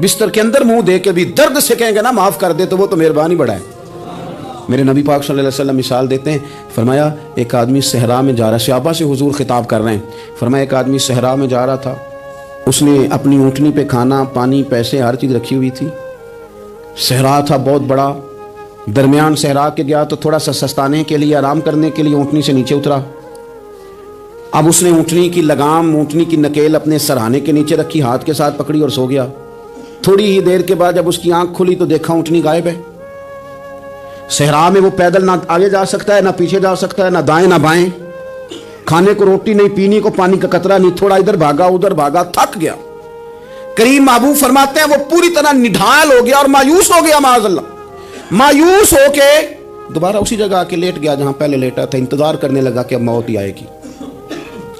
بستر کے اندر منہ دے کے بھی درد سے کہیں گے نا معاف کر دے تو وہ تو مہربانی بڑا ہے۔ میرے نبی پاک صلی اللہ علیہ وسلم مثال دیتے ہیں، فرمایا ایک آدمی صحرا میں جا رہا، صحابہ سے حضور خطاب کر رہے ہیں، فرمایا ایک آدمی صحرا میں جا رہا تھا، اس نے اپنی اونٹنی پہ کھانا پانی پیسے ہر چیز رکھی ہوئی تھی، صحرا تھا بہت بڑا، درمیان صحرا کے گیا تو تھوڑا سا سستانے کے لیے آرام کرنے کے لیے اونٹنی سے نیچے اترا۔ اب اس نے اونٹنی کی لگام اونٹنی کی نکیل اپنے سرہانے کے نیچے رکھی، ہاتھ کے ساتھ پکڑی اور سو گیا۔ تھوڑی ہی دیر کے بعد جب اس کی آنکھ کھلی تو دیکھا اونٹنی غائب ہے۔ صحرا میں وہ پیدل نہ آگے جا سکتا ہے نہ پیچھے جا سکتا ہے، نہ دائیں نہ بائیں، کھانے کو روٹی نہیں، پینی کو پانی کا قطرہ نہیں، تھوڑا ادھر بھاگا ادھر بھاگا، تھک گیا۔ کریم محبوب فرماتے ہیں وہ پوری طرح نڈھال ہو گیا اور مایوس ہو گیا، معاذ اللہ، مایوس ہو کے دوبارہ اسی جگہ آ کے لیٹ گیا جہاں پہلے لیٹا تھا، انتظار کرنے لگا کہ اب موت ہی آئے گی،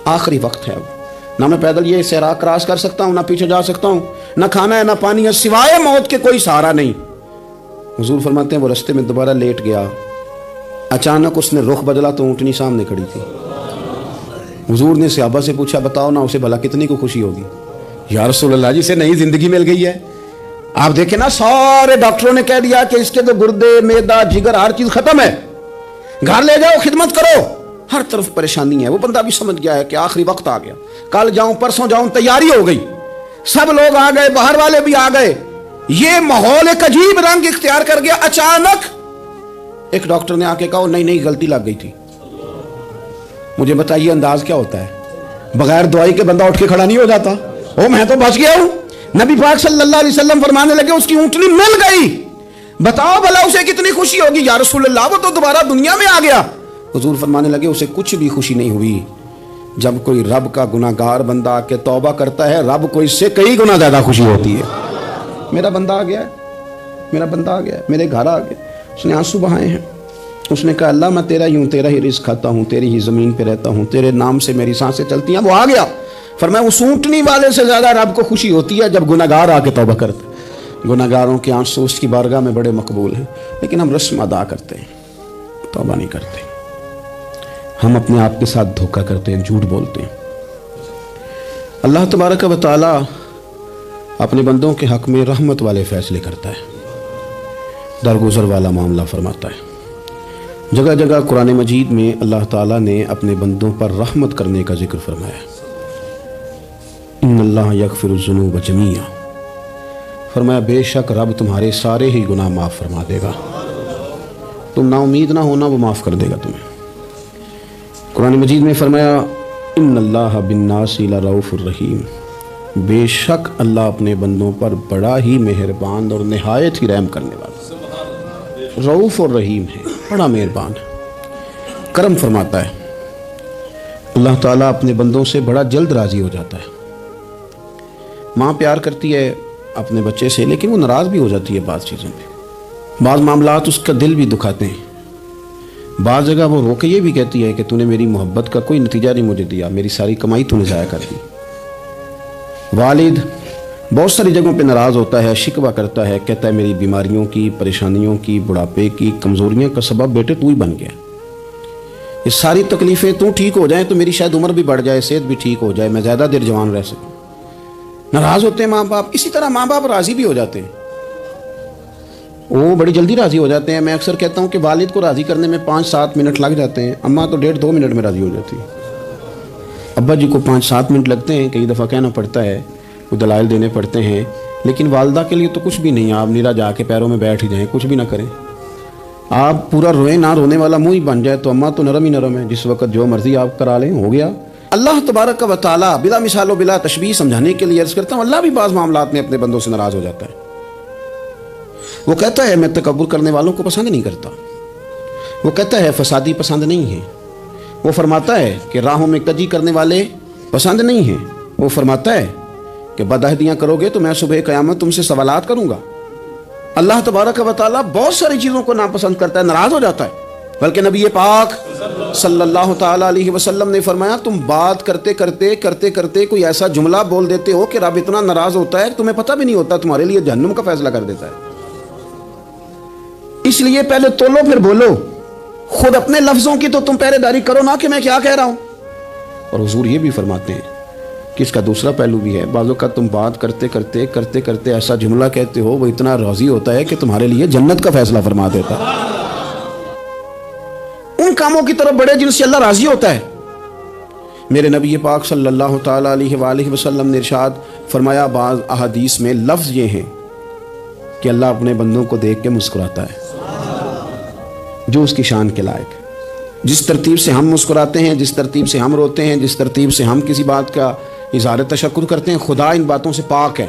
آخری وقت ہے، اب نہ میں پیدل یہ صحرا کراس کر سکتا ہوں، نہ پیچھے جا سکتا ہوں، نہ کھانا ہے نہ پانی ہے، سوائے موت کے کوئی سہارا نہیں۔ حضور فرماتے ہیں وہ رستے میں دوبارہ لیٹ گیا، اچانک اس نے رخ بدلا تو اونٹنی سامنے کھڑی تھی۔ حضور نے صحابہ سے پوچھا بتاؤ نا اسے بھلا کتنی کو خوشی ہوگی؟ یا رسول اللہ جسے نئی زندگی مل گئی ہے۔ آپ دیکھیں نا سارے ڈاکٹروں نے کہہ دیا کہ اس کے تو گردے معدہ جگر ہر چیز ختم ہے، گھر لے جاؤ خدمت کرو، ہر طرف پریشانی ہے۔ وہ بندہ بھی سمجھ گیا ہے کہ آخری وقت آ گیا، کل جاؤں پرسوں جاؤں، تیاری ہو گئی، سب لوگ آ گئے، باہر والے بھی آ گئے، یہ ماحول ایک عجیب رنگ اختیار کر گیا۔ اچانک ایک ڈاکٹر نے آ کے کہا نہیں غلطی لگ گئی تھی۔ مجھے بتائیے انداز کیا ہوتا ہے؟ بغیر دعائی کے بندہ اٹھ کے کھڑا نہیں ہو جاتا، او میں تو بچ گیا ہوں۔ نبی پاک صلی اللہ علیہ وسلم فرمانے لگے اس کی اونٹنی مل گئی، بتاؤ بھلا اسے کتنی خوشی ہوگی؟ یا رسول اللہ وہ تو دوبارہ دنیا میں آ گیا۔ حضور فرمانے لگے اسے کچھ بھی خوشی نہیں ہوئی۔ جب کوئی رب کا گناہگار بندہ آ کے توبہ کرتا ہے، رب کو اس سے کئی گنا زیادہ خوشی ہوتی ہے۔ میرا بندہ آ گیا ہے، میرا بندہ آ گیا ہے، میرے گھر آ گیا۔ اس نے آنسو بہائے ہیں، اس نے کہا اللہ میں تیرا ہی ہوں، تیرا ہی رزق کھاتا ہوں، تیری ہی زمین پہ رہتا ہوں، تیرے نام سے میری سانسیں چلتی ہیں۔ وہ آ گیا، فرمایا اس اونٹنی والے سے زیادہ رب کو خوشی ہوتی ہے جب گناہگار آ کے توبہ کرتے ہیں۔ گناہگاروں کے آنسو اس کی بارگاہ میں بڑے مقبول ہیں، لیکن ہم رسم ادا کرتے ہیں، توبہ نہیں کرتے، ہم اپنے آپ کے ساتھ دھوکہ کرتے ہیں، جھوٹ بولتے ہیں۔ اللہ تبارک و تعالی اپنے بندوں کے حق میں رحمت والے فیصلے کرتا ہے، درگزر والا معاملہ فرماتا ہے۔ جگہ جگہ قرآن مجید میں اللہ تعالیٰ نے اپنے بندوں پر رحمت کرنے کا ذکر فرمایا، ان اللہ یغفر الذنوب جمیعا، فرمایا بے شک رب تمہارے سارے ہی گناہ معاف فرما دے گا، تم نا امید نہ ہونا، وہ معاف کر دے گا تمہیں۔ قرآن مجید میں فرمایا ان اللہ بالناس لرؤوف الرحیم، بے شک اللہ اپنے بندوں پر بڑا ہی مہربان اور نہایت ہی رحم کرنے والا، رؤوف اور رحیم ہے، بڑا مہربان ہے، کرم فرماتا ہے۔ اللہ تعالیٰ اپنے بندوں سے بڑا جلد راضی ہو جاتا ہے۔ ماں پیار کرتی ہے اپنے بچے سے، لیکن وہ ناراض بھی ہو جاتی ہے بعض چیزوں پہ، بعض معاملات اس کا دل بھی دکھاتے ہیں، بعض جگہ وہ رو کے یہ بھی کہتی ہے کہ تو نے میری محبت کا کوئی نتیجہ نہیں مجھے دیا، میری ساری کمائی تو نے ضائع کر دی۔ والد بہت ساری جگہوں پہ ناراض ہوتا ہے، شکوہ کرتا ہے، کہتا ہے میری بیماریوں کی، پریشانیوں کی، بڑھاپے کی، کمزوریاں کا سبب بیٹے تو ہی بن گیا، یہ ساری تکلیفیں تو ٹھیک ہو جائیں تو میری شاید عمر بھی بڑھ جائے، صحت بھی ٹھیک ہو جائے، میں زیادہ دیر جوان رہ سکوں۔ ناراض ہوتے ہیں ماں باپ، اسی طرح ماں باپ راضی بھی ہو جاتے ہیں، وہ بڑی جلدی راضی ہو جاتے ہیں۔ میں اکثر کہتا ہوں کہ والد کو راضی کرنے میں 5-7 منٹ لگ جاتے ہیں، اماں تو 1.5-2 منٹ میں راضی ہو جاتی ہے، ابا جی کو 5-7 منٹ لگتے ہیں، کئی دفعہ کہنا پڑتا ہے، وہ دلائل دینے پڑتے ہیں، لیکن والدہ کے لیے تو کچھ بھی نہیں، آپ نیرا جا کے پیروں میں بیٹھ ہی جائیں، کچھ بھی نہ کریں، آپ پورا روئیں نہ، رونے والا منہ ہی بن جائے تو اماں تو نرم ہی نرم ہے، جس وقت جو مرضی آپ کرا لیں ہو گیا۔ اللہ تبارک و تعالیٰ بلا مثال و بلا تشبیہ سمجھانے کے لیے عرض کرتا ہوں، اللہ بھی بعض معاملات میں اپنے بندوں سے ناراض ہو جاتا ہے۔ وہ کہتا ہے میں تکبر کرنے والوں کو پسند نہیں کرتا، وہ کہتا ہے فسادی پسند نہیں ہے، وہ فرماتا ہے کہ راہوں میں کجی کرنے والے پسند نہیں ہیں، وہ فرماتا ہے کہ بدعہدیاں کرو گے تو میں صبح قیامت تم سے سوالات کروں گا۔ اللہ تبارک و تعالیٰ بہت ساری چیزوں کو ناپسند کرتا ہے، ناراض ہو جاتا ہے، بلکہ نبی پاک صلی اللہ تعالیٰ علیہ وسلم نے فرمایا تم بات کرتے کرتے کوئی ایسا جملہ بول دیتے ہو کہ رب اتنا ناراض ہوتا ہے کہ تمہیں پتہ بھی نہیں ہوتا، تمہارے لیے جہنم کا فیصلہ کر دیتا ہے۔ اس لیے پہلے تولو پھر بولو، خود اپنے لفظوں کی تو تم پہرے داری کرو نا کہ میں کیا کہہ رہا ہوں۔ اور حضور یہ بھی فرماتے ہیں کہ اس کا دوسرا پہلو بھی ہے. بعض اوقات تم بات کرتے کرتے ایسا جملہ کہتے ہو وہ اتنا راضی ہوتا ہے کہ تمہارے لیے جنت کا فیصلہ فرما دیتا ہے. ان کاموں کی طرف بڑھے جن سے اللہ راضی ہوتا ہے. میرے نبی پاک صلی اللہ تعالی علیہ وآلہ وسلم نے ارشاد فرمایا، بعض احادیث میں لفظ یہ ہیں کہ اللہ اپنے بندوں کو دیکھ کے مسکراتا ہے جو اس کی شان کے لائق ہے. جس ترتیب سے ہم مسکراتے ہیں، جس ترتیب سے ہم روتے ہیں، جس ترتیب سے ہم کسی بات کا اظہار تشکر کرتے ہیں، خدا ان باتوں سے پاک ہے.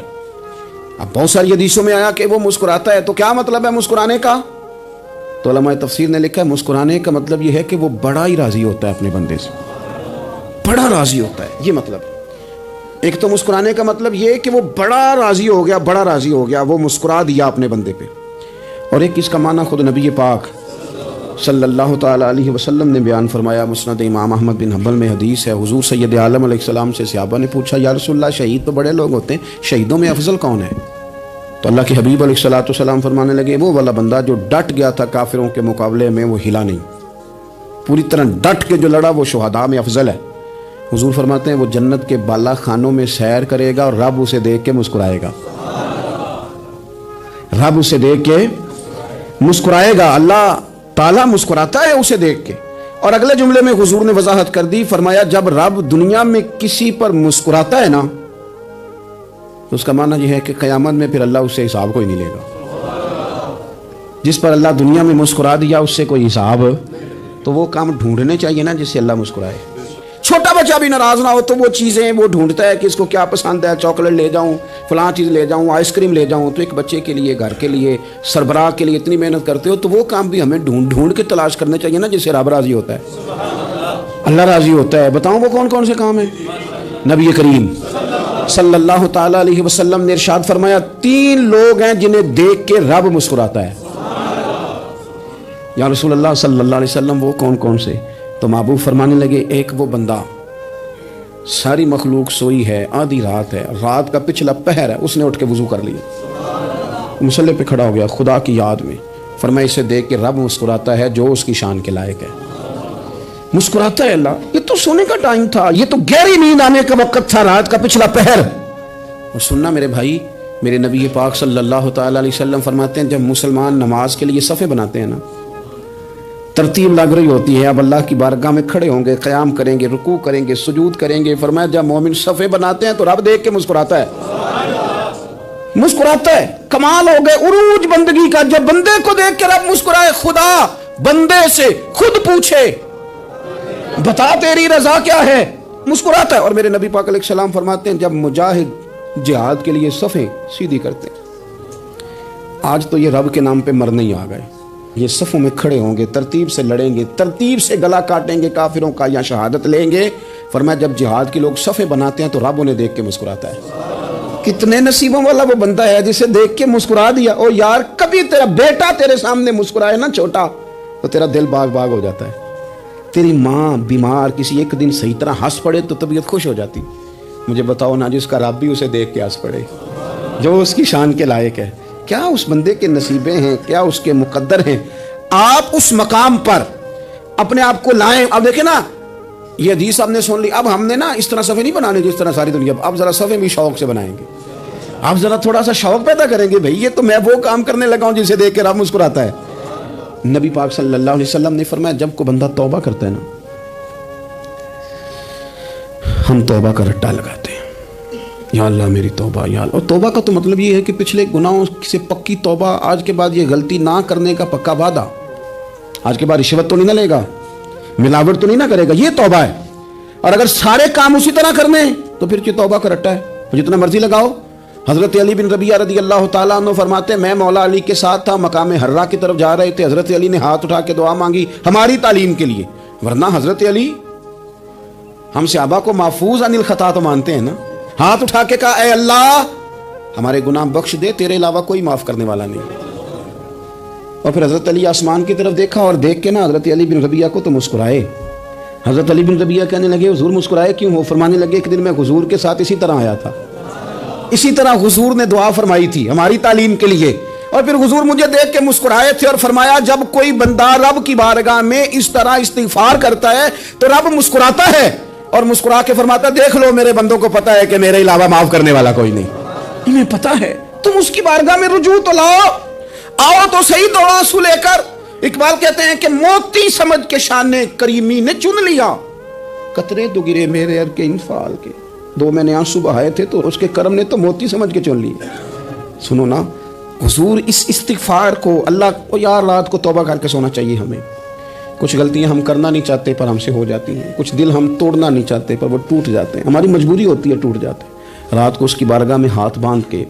اب بہت ساری حدیثوں میں آیا کہ وہ مسکراتا ہے، تو کیا مطلب ہے مسکرانے کا؟ تو علماء تفسیر نے لکھا ہے مسکرانے کا مطلب یہ ہے کہ وہ بڑا ہی راضی ہوتا ہے اپنے بندے سے، بڑا راضی ہوتا ہے. یہ مطلب ایک تو مسکرانے کا مطلب یہ کہ وہ بڑا راضی ہو گیا، وہ مسکرا دیا اپنے بندے پہ. اور ایک اس کا معنی خود نبی پاک صلی اللہ تعالی علیہ وسلم نے بیان فرمایا. مسند امام احمد بن حنبل میں حدیث ہے، حضور سید عالم علیہ السلام سے صحابہ نے پوچھا، یا رسول اللہ شہید تو بڑے لوگ ہوتے ہیں، شہیدوں میں افضل کون ہے؟ تو اللہ کے حبیب علیہ السلام فرمانے لگے، وہ والا بندہ جو ڈٹ گیا تھا کافروں کے مقابلے میں، وہ ہلا نہیں، پوری طرح ڈٹ کے جو لڑا وہ شہداء میں افضل ہے. حضور فرماتے ہیں وہ جنت کے بالا خانوں میں سیر کرے گا اور رب اسے دیکھ کے مسکرائے گا. رب اسے دیکھ کے مسکرائے گا، اللہ تعالیٰ مسکراتا ہے اسے دیکھ کے. اور اگلے جملے میں حضور نے وضاحت کر دی، فرمایا جب رب دنیا میں کسی پر مسکراتا ہے نا تو اس کا معنی یہ ہے کہ قیامت میں پھر اللہ اس سے حساب کوئی نہیں لے گا. جس پر اللہ دنیا میں مسکرا دیا اس سے کوئی حساب، تو وہ کام ڈھونڈنے چاہیے نا جس سے اللہ مسکرائے. چھوٹا بچہ بھی ناراض نہ ہو تو وہ چیزیں وہ ڈھونڈتا ہے کہ اس کو کیا پسند ہے، چاکلیٹ لے جاؤں، فلاں چیز لے جاؤں، آئس کریم لے جاؤں. تو ایک بچے کے لیے، گھر کے لیے، سربراہ کے لیے اتنی محنت کرتے ہو تو وہ کام بھی ہمیں ڈھونڈ کے تلاش کرنے چاہیے نا جس سے رب راضی ہوتا ہے، اللہ راضی ہوتا ہے. بتاؤں وہ کون کون سے کام ہیں؟ نبی کریم صلی اللہ تعالی علیہ وسلم نے ارشاد فرمایا 3 لوگ ہیں جنہیں دیکھ کے رب مسکراتا ہے. یا رسول اللہ صلی اللہ علیہ وسلم وہ کون کون سے؟ تو محبوب فرمانے لگے، ایک وہ بندہ ساری مخلوق سوئی ہے، آدھی رات ہے، رات کا پچھلا پہر ہے، اس نے اٹھ کے وضو کر لیا، مصلی پہ کھڑا ہو گیا خدا کی یاد میں. فرمایا اسے دیکھ کے رب مسکراتا ہے جو اس کی شان کے لائق ہے. مسکراتا ہے اللہ. یہ تو سونے کا ٹائم تھا، یہ تو گہری نیند آنے کا وقت تھا، رات کا پچھلا پہر. اور سننا میرے بھائی، میرے نبی پاک صلی اللہ تعالی علیہ وسلم فرماتے ہیں جب مسلمان نماز کے لیے صفیں بناتے ہیں نا، ترتیب لگ رہی ہوتی ہے، اب اللہ کی بارگاہ میں کھڑے ہوں گے، قیام کریں گے، رکوع کریں گے، سجود کریں گے. فرمایا جب مومن صفیں بناتے ہیں تو رب دیکھ کے مسکراتا ہے، مسکراتا ہے. کمال ہو گئے عروج بندگی کا، جب بندے کو دیکھ کے رب مسکرائے. خدا بندے سے خود پوچھے بتا تیری رضا کیا ہے، مسکراتا ہے. اور میرے نبی پاک علیہ السلام فرماتے ہیں جب مجاہد جہاد کے لیے صفیں سیدھی کرتے ہیں، آج تو یہ رب کے نام پہ مرنے ہی آ گئے، یہ صفوں میں کھڑے ہوں گے، ترتیب سے لڑیں گے، ترتیب سے گلا کاٹیں گے کافروں کا یا شہادت لیں گے. فرمایا جب جہاد کے لوگ صفیں بناتے ہیں تو رب انہیں دیکھ کے مسکراتا ہے. کتنے نصیبوں والا وہ بندہ ہے جسے دیکھ کے مسکرا دیا. او یار کبھی تیرا بیٹا تیرے سامنے مسکرائے نا چھوٹا تو تیرا دل باغ باغ ہو جاتا ہے. تیری ماں بیمار کسی ایک دن صحیح طرح ہنس پڑے تو طبیعت خوش ہو جاتی. مجھے بتاؤ نا جس کا رب بھی اسے دیکھ کے ہنس پڑے جو اس کی شان کے لائق ہے، کیا اس بندے کے نصیبیں ہیں، کیا اس کے مقدر ہیں. آپ اس مقام پر اپنے آپ کو لائیں. اب دیکھیں نا یہ حدیث آپ نے سن لی، اب ہم نے نا اس طرح صفحے نہیں بنانے جس طرح ساری دنیا، اب ذرا صفحے بھی شوق سے بنائیں گے. آپ ذرا تھوڑا سا شوق پیدا کریں گے، بھئی یہ تو میں وہ کام کرنے لگا ہوں جسے دیکھ کے رب مسکراتا ہے. نبی پاک صلی اللہ علیہ وسلم نے فرمایا جب کوئی بندہ توبہ کرتا ہے نا، ہم توبہ کا رٹا لگاتے ہیں، یا اللہ میری توبہ یا اللہ. اور توبہ کا تو مطلب یہ ہے کہ پچھلے گناہوں سے پکی توبہ، آج کے بعد یہ غلطی نہ کرنے کا پکا وعدہ، آج کے بعد رشوت تو نہیں نہ لے گا، ملاوٹ تو نہیں نہ کرے گا، یہ توبہ ہے. اور اگر سارے کام اسی طرح کرنے تو پھر یہ توبہ کا رٹا ہے، جتنا مرضی لگاؤ. حضرت علی بن ربیعہ رضی اللہ تعالیٰ عنہ فرماتے ہیں میں مولا علی کے ساتھ تھا، مقام حرا کی طرف جا رہے تھے، حضرت علی نے ہاتھ اٹھا کے دعا مانگی ہماری تعلیم کے لیے، ورنہ حضرت علی ہم صحابہ کو محفوظ عن الخطا تو مانتے ہیں نا. ہاتھ اٹھا کے کہا اے اللہ ہمارے گناہ بخش دے، تیرے علاوہ کوئی معاف کرنے والا نہیں. اور پھر حضرت علی آسمان کی طرف دیکھا اور دیکھ کے نا حضرت علی بن ربیعہ کو تو مسکرائے. حضرت علی بن ربیعہ کہنے لگے حضور مسکرائے کیوں ہو؟ فرمانے لگے ایک دن میں حضور کے ساتھ اسی طرح آیا تھا، اسی طرح حضور نے دعا فرمائی تھی ہماری تعلیم کے لیے، اور پھر حضور مجھے دیکھ کے مسکرائے تھے اور فرمایا جب کوئی بندہ رب کی بارگاہ میں اس طرح استغفار کرتا ہے تو رب مسکراتا ہے. اور مسکرا کے فرماتا دیکھ لو میرے بندوں کو پتا ہے کہ میرے علاوہ معاف کرنے والا کوئی نہیں، انہیں پتا ہے، تم اس کی بارگاہ میں رجوع تو لاؤ، آؤ تو صحیح دو آنسو لے کر۔ اقبال کہتے ہیں کہ موتی سمجھ کے شان کریمی نے چن لیا، قطرے تو گرے میرے ار کے انفال کے، دو میں نے آنسو بہائے تھے تو اس کے کرم نے تو موتی سمجھ کے چن لیے۔ سنو نا حضور، اس استغفار کو اللہ کو یار رات کو توبہ کر کے سونا چاہیے ہمیں۔ کچھ غلطیاں ہم کرنا نہیں چاہتے پر ہم سے ہو جاتی ہیں، کچھ دل ہم توڑنا نہیں چاہتے پر وہ ٹوٹ جاتے ہیں، ہماری مجبوری ہوتی ہے ٹوٹ جاتے ہیں۔ رات کو اس کی بارگاہ میں ہاتھ باندھ کے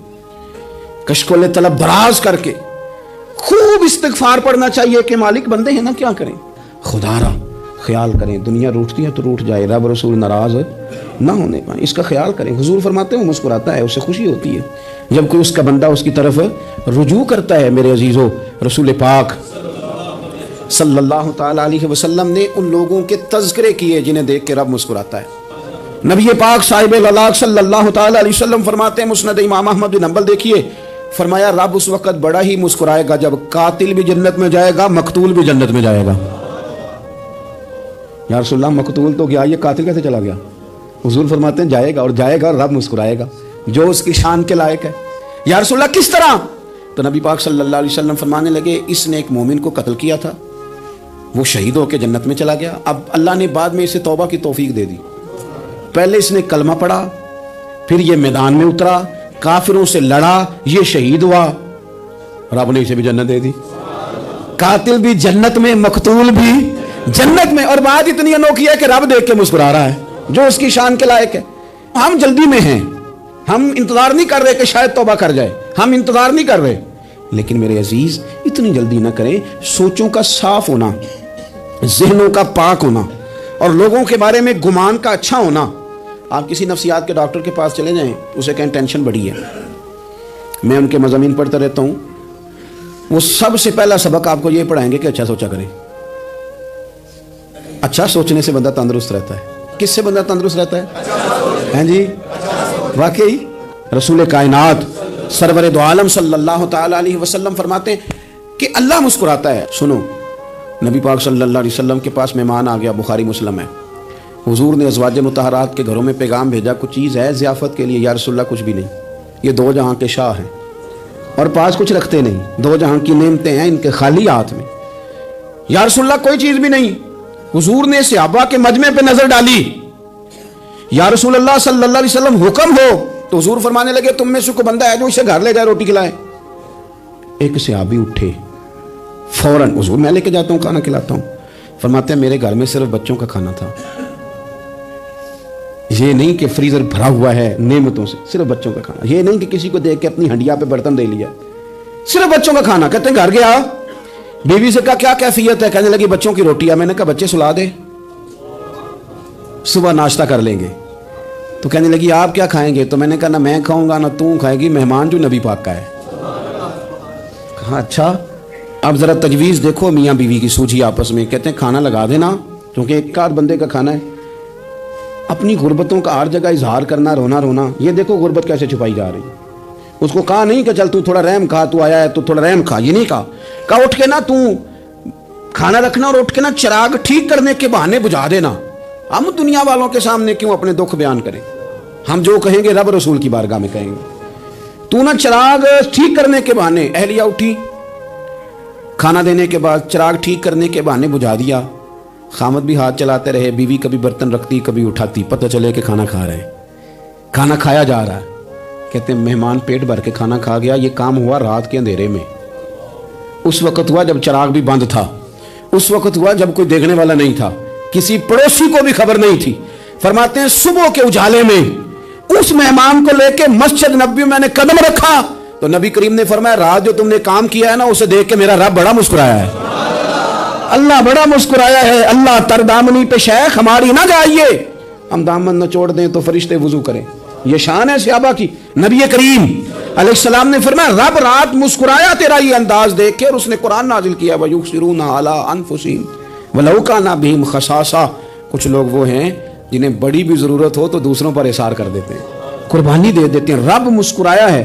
کشکول طلب دراز کر کے خوب استغفار پڑھنا چاہیے کہ مالک بندے ہیں نا، کیا کریں، خدا را خیال کریں، دنیا روٹتی ہے تو روٹ جائے، رب رسول ناراض نہ ہونے پائیں، اس کا خیال کریں۔ حضور فرماتے ہیں وہ مسکراتا ہے، اسے خوشی ہوتی ہے جب کوئی اس کا بندہ اس کی طرف رجوع کرتا ہے۔ میرے عزیزو، رسول پاک صلی اللہ تعالی علیہ وسلم نے ان لوگوں کے تذکرے کیے جنہیں دیکھ کے رب مسکراتا ہے۔ نبی پاک صاحب الالاق صلی اللہ تعالی علیہ وسلم فرماتے ہیں، مسند امام احمد بن حنبل دیکھیے، فرمایا رب اس وقت بڑا ہی مسکرائے گا جب قاتل بھی جنت میں جائے گا، مقتول بھی جنت میں جائے گا۔ یا رسول اللہ مقتول تو گیا، یہ قاتل کیسے چلا گیا؟ حضور فرماتے ہیں جائے گا، اور جائے گا اور رب مسکرائے گا جو اس کی شان کے لائق ہے۔ یا رسول اللہ کس طرح؟ تو نبی پاک صلی اللہ علیہ وسلم فرمانے لگے اس نے ایک مومن کو قتل کیا تھا، وہ شہید ہو کے جنت میں چلا گیا، اب اللہ نے بعد میں اسے توبہ کی توفیق دے دی۔ پہلے اس نے کلمہ پڑھا، پھر یہ میدان میں اترا، کافروں سے لڑا، یہ شہید ہوا، رب نے اسے بھی جنت دے دی۔ قاتل بھی جنت میں، مقتول بھی جنت میں، اور بات اتنی انوکھی ہے کہ رب دیکھ کے مسکرا رہا ہے جو اس کی شان کے لائق ہے۔ ہم جلدی میں ہیں، ہم انتظار نہیں کر رہے کہ شاید توبہ کر جائے، ہم انتظار نہیں کر رہے، لیکن میرے عزیز اتنی جلدی نہ کریں۔ سوچوں کا صاف ہونا، ذہنوں کا پاک ہونا، اور لوگوں کے بارے میں گمان کا اچھا ہونا۔ آپ کسی نفسیات کے ڈاکٹر کے پاس چلے جائیں، اسے کہیں ٹینشن بڑی ہے، میں ان کے مضامین پڑھتا رہتا ہوں، وہ سب سے پہلا سبق آپ کو یہ پڑھائیں گے کہ اچھا سوچا کریں۔ اچھا سوچنے سے بندہ تندرست رہتا ہے۔ کس سے بندہ تندرست رہتا ہے؟ ہیں جی، واقعی رسول کائنات سرور دو عالم صلی اللہ تعالی علیہ وسلم فرماتے ہیں کہ اللہ مسکراتا ہے۔ سنو، نبی پاک صلی اللہ علیہ وسلم کے پاس مہمان آ گیا، بخاری مسلم ہے، حضور نے ازواج مطہرات کے گھروں میں پیغام بھیجا، کچھ چیز ہے ضیافت کے لیے؟ یا رسول اللہ کچھ بھی نہیں، یہ دو جہاں کے شاہ ہیں اور پاس کچھ رکھتے نہیں، دو جہاں کی نعمتیں ہیں ان کے خالی ہاتھ میں۔ یا رسول اللہ کوئی چیز بھی نہیں۔ حضور نے صحابہ کے مجمع پہ نظر ڈالی، یا رسول اللہ صلی اللہ علیہ وسلم حکم ہو، تو حضور فرمانے لگے تم میں سے کوئی بندہ ہے جو اسے گھر لے جائے روٹی کھلائے؟ ایک صحابی اٹھے فوراً، حضور میں لے کے جاتا ہوں کھانا کھلاتا ہوں۔ فرماتے ہیں میرے گھر میں صرف بچوں کا کھانا تھا، یہ نہیں کہ فریزر بھرا ہوا ہے نعمتوں سے، صرف بچوں کا کھانا، یہ نہیں کہ کسی کو دیکھ کے اپنی ہنڈیا پہ برتن دے لیا، صرف بچوں کا کھانا۔ کہتے ہیں گھر گیا، بیوی سے کہا کیا کیفیت ہے؟ کہنے لگی بچوں کی روٹی ہے۔ میں نے کہا بچے سلا دے، صبح ناشتہ کر لیں گے۔ تو کہنے لگی آپ کیا کھائیں گے؟ تو میں نے کہا نہ میں کھاؤں گا نہ تو کھائے گی، مہمان جو نبی پاک کا ہے۔ کہا اچھا، اب ذرا تجویز دیکھو میاں بیوی کی سوچی آپس میں۔ کہتے ہیں کھانا لگا دینا، کیونکہ ایک آدھ بندے کا کھانا ہے۔ اپنی غربتوں کا ہر جگہ اظہار کرنا، رونا رونا، یہ دیکھو غربت کیسے چھپائی جا رہی ہے۔ اس کو کہا نہیں کہ چل تو تھوڑا رحم کھا، تو آیا ہے تو تھوڑا رحم کھا، یہ نہیں کہا۔ کہا اٹھ کے نا تو کھانا رکھنا، اور اٹھ کے نا چراغ ٹھیک کرنے کے بہانے بجھا دینا۔ ہم دنیا والوں کے سامنے کیوں اپنے دکھ بیان کریں؟ ہم جو کہیں گے رب رسول کی بارگاہ میں کہیں گے۔ تو نا چراغ ٹھیک کرنے کے بہانے، اہلیہ اٹھی، کھانا دینے کے بعد چراغ ٹھیک کرنے کے بہانے بجھا دیا۔ خامد بھی ہاتھ چلاتے رہے، بیوی کبھی برتن رکھتی کبھی اٹھاتی، پتہ چلے کہ کھانا کھا رہے ہیں، کھانا کھایا جا رہا ہے۔ کہتے ہیں مہمان پیٹ بھر کے کھانا کھا گیا۔ یہ کام ہوا رات کے اندھیرے میں، اس وقت ہوا جب چراغ بھی بند تھا، اس وقت ہوا جب کوئی دیکھنے والا نہیں تھا، کسی پڑوسی کو بھی خبر نہیں تھی۔ فرماتے ہیں صبح کے اجالے میں اس مہمان کو لے کے مسجد نبوی میں نے قدم رکھا تو نبی کریم نے فرمایا رات جو تم نے کام کیا ہے نا، اسے دیکھ کے میرا رب بڑا مسکرایا ہے، اللہ بڑا مسکرایا ہے۔ اللہ تر دامنی پہ شیخ ہماری نہ جائیے، ہم دامن نہ چھوڑ دیں تو فرشتے وضو کریں۔ یہ شان ہے صحابہ کی۔ نبی کریم علیہ السلام نے فرمایا رب رات مسکرایا تیرا یہ انداز دیکھ کے، اور اس نے قرآن نازل کیا وَيُبْصِرُونَ عَلَىٰ أَنفُسِهِمْ وَلَوْ كَانَ بِهِمْ خَصَاصَةٌ۔ کچھ لوگ وہ ہیں جنہیں بڑی بھی ضرورت ہو تو دوسروں پر اثار کر دیتے ہیں، قربانی دے دیتے ہیں۔ رب مسکرایا ہے۔